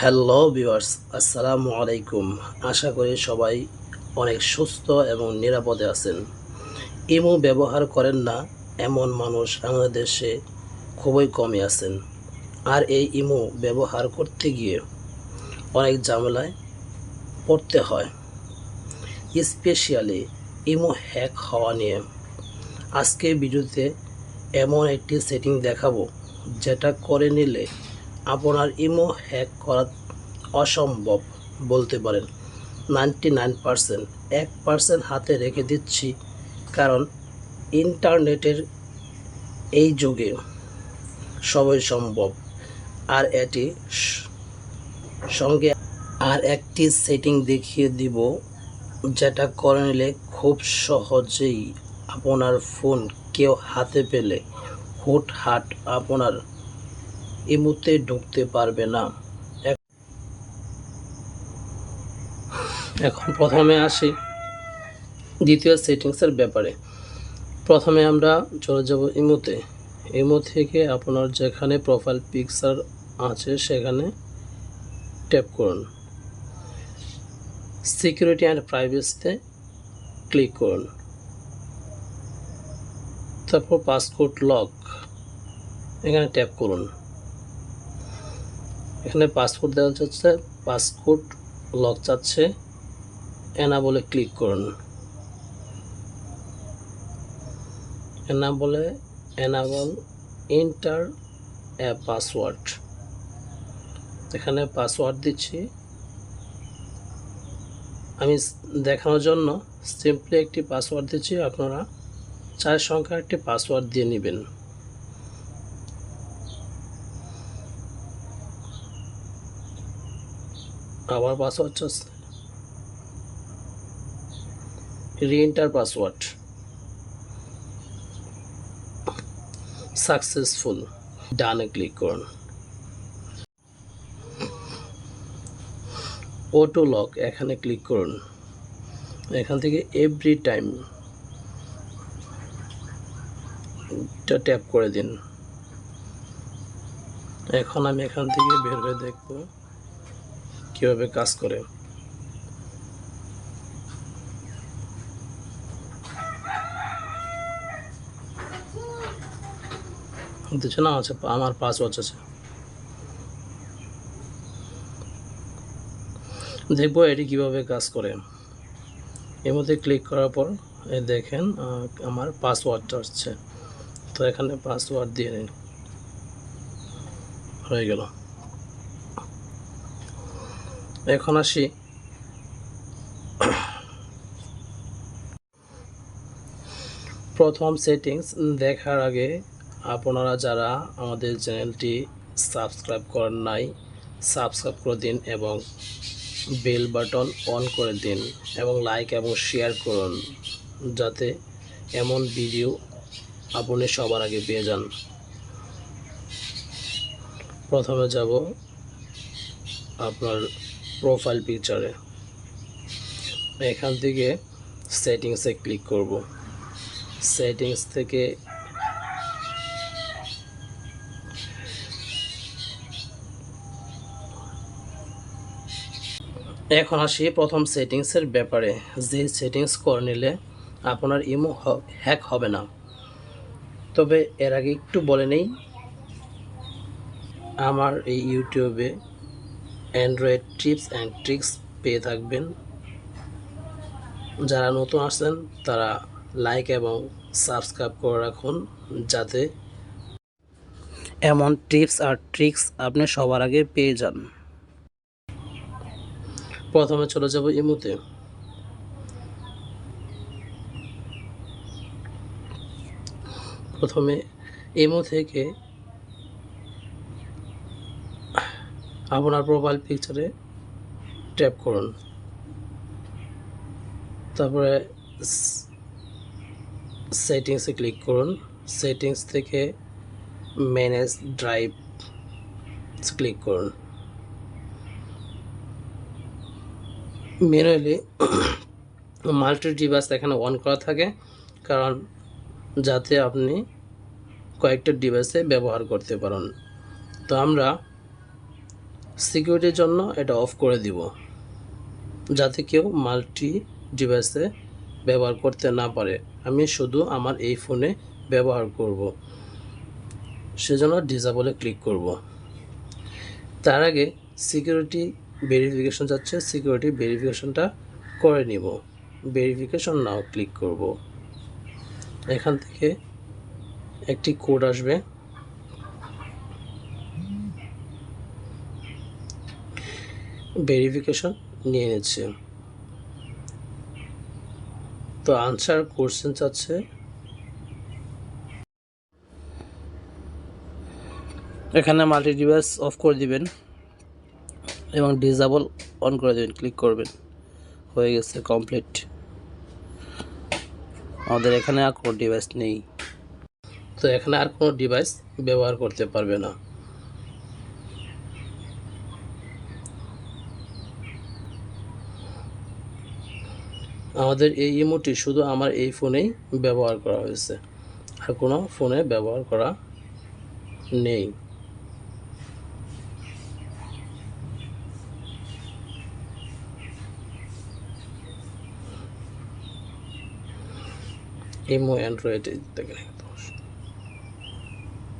Hello viewers, আসসালামু আলাইকুম। আশা করি সবাই অনেক সুস্থ এবং নিরাপদে আছেন। ইমো ব্যবহার করেন না এমন মানুষ আমাদের দেশে খুবই কমই আছেন। আর এই ইমো ব্যবহার করতে গিয়ে অনেক ঝামেলায় পড়তে হয়, স্পেশালি ইমো হ্যাক হওয়া নিয়ে। আজকে ভিডিওতে এমন একটি সেটিং দেখাবো যেটা করে নিলে আপনার ইমো হ্যাক করা অসম্ভব বলতে পারেন। 99% 1% হাতে রেখে দিচ্ছি, কারণ ইন্টারনেটের এই যুগে সবই সম্ভব। আর এটি সঙ্গে আর একটি সেটিং দেখিয়ে দিব, যেটা করে নিলে খুব সহজেই আপনার ফোন কেউ হাতে পেলে হুটহাট আপনার ইমোতে ঢুকতে পারবে না। এখন প্রথমে আসি দ্বিতীয় সেটিংসের ব্যাপারে। প্রথমে আমরা চলে যাব ইমোতে। ইমো থেকে আপনার যেখানে প্রোফাইল পিকচার আছে সেখানে ট্যাপ করুন। সিকিউরিটি অ্যান্ড প্রাইভেসিতে ক্লিক করুন। তারপর পাসওয়ার্ড লক এখানে ট্যাপ করুন। এখানে পাসওয়ার্ড দেওয়া যাচ্ছে, পাসওয়ার্ড লক চাচ্ছে, এনাবলে ক্লিক করুন। এনাবল এন্টার এ পাসওয়ার্ড, এখানে পাসওয়ার্ড দিচ্ছি আমি দেখানোর জন্য। সিম্পলি একটি পাসওয়ার্ড দিচ্ছি, আপনারা 4 সংখ্যার একটি পাসওয়ার্ড দিয়ে নেবেন। আবার পাসওয়ার্ড চাচ্ছে, রিএন্টার পাসওয়ার্ড, সাকসেসফুল, ডানে ক্লিক করুন। অটো লক এখানে ক্লিক করুন। এখান থেকে এভরি টাইম এটা ট্যাপ করে দিন। এখন আমি এখান থেকে বের হয়ে দেখব কিভাবে কাজ করে। দিচ্ছে না, আচ্ছা আমার পাসওয়ার্ড আছে, দেখবো এটি কিভাবে কাজ করে। এর মধ্যে ক্লিক করার পর দেখেন আমার পাসওয়ার্ডটা আসছে, তো এখানে পাসওয়ার্ড দিয়ে নিন, হয়ে গেল। এখন আসি প্রথম সেটিংস দেখার আগে আপনারা যারা আমাদের চ্যানেলটি সাবস্ক্রাইব করেন নাই, সাবস্ক্রাইব করে দিন এবং বেল বাটন অন করে দিন এবং লাইক এবং শেয়ার করুন, যাতে এমন ভিডিও আপনি সবার আগে পেয়ে যান। প্রথমে যাব আপনার প্রোফাইল পিকচারে, এখান থেকে সেটিংসে ক্লিক করব। সেটিংস থেকে এখন আসি প্রথম সেটিংসের ব্যাপারে, যে সেটিংস করে নিলে আপনার ইমো হ্যাক হবে না। তবে এর আগে একটু বলে নেই, আমার এই ইউটিউবে অ্যান্ড্রয়েড টিপস অ্যান্ড ট্রিক্স পেয়ে থাকবেন। যারা নতুন আসছেন তারা লাইক এবং সাবস্ক্রাইব করে রাখুন, যাতে এমন টিপস আর ট্রিক্স আপনি সবার আগে পেয়ে যান। প্রথমে চলে যাব ইমোতে। প্রথমে ইমো থেকে আপনার প্রোফাইল পিকচারে ট্যাপ করুন, তারপরে সেটিংসে ক্লিক করুন। সেটিংস থেকে ম্যানেজ ড্রাইভ ক্লিক করুন। ম্যানুয়ালি মাল্টি ডিভাইস এখানে অন করা থাকে, কারণ যাতে আপনি কয়েকটা ডিভাইসে ব্যবহার করতে পারেন। তো আমরা সিকিউরিটির জন্য এটা অফ করে দিব, যাতে কেউ মাল্টি ডিভাইসে ব্যবহার করতে না পারে। আমি শুধু আমার এই ফোনে ব্যবহার করব, সেজন্য ডিসেবলে ক্লিক করব। তার আগে সিকিউরিটি ভেরিফিকেশন যাচ্ছে, সিকিউরিটি ভেরিফিকেশনটা করে নিব। ভেরিফিকেশন নাও ক্লিক করব। এখান থেকে একটি কোড আসবে, ভেরিফিকেশন নিয়ে নিচ্ছে। তো আনসার কোশ্চেন চাচ্ছে, এখানে মাল্টি ডিভাইস অফ করে দিবেন এবং ডিসেবল অন করে দেবেন, ক্লিক করবেন। হয়ে গেছে, কমপ্লিট। আমাদের এখানে আর কোনো ডিভাইস নেই, তো এখানে আর কোনো ডিভাইস ব্যবহার করতে পারবে না। আমাদের এই ইমোটি শুধু আমার এই ফোনেই ব্যবহার করা হয়েছে, আর কোনো ফোনে ব্যবহার করা নেই। ইমো অ্যান্ড্রয়েড দেখেন।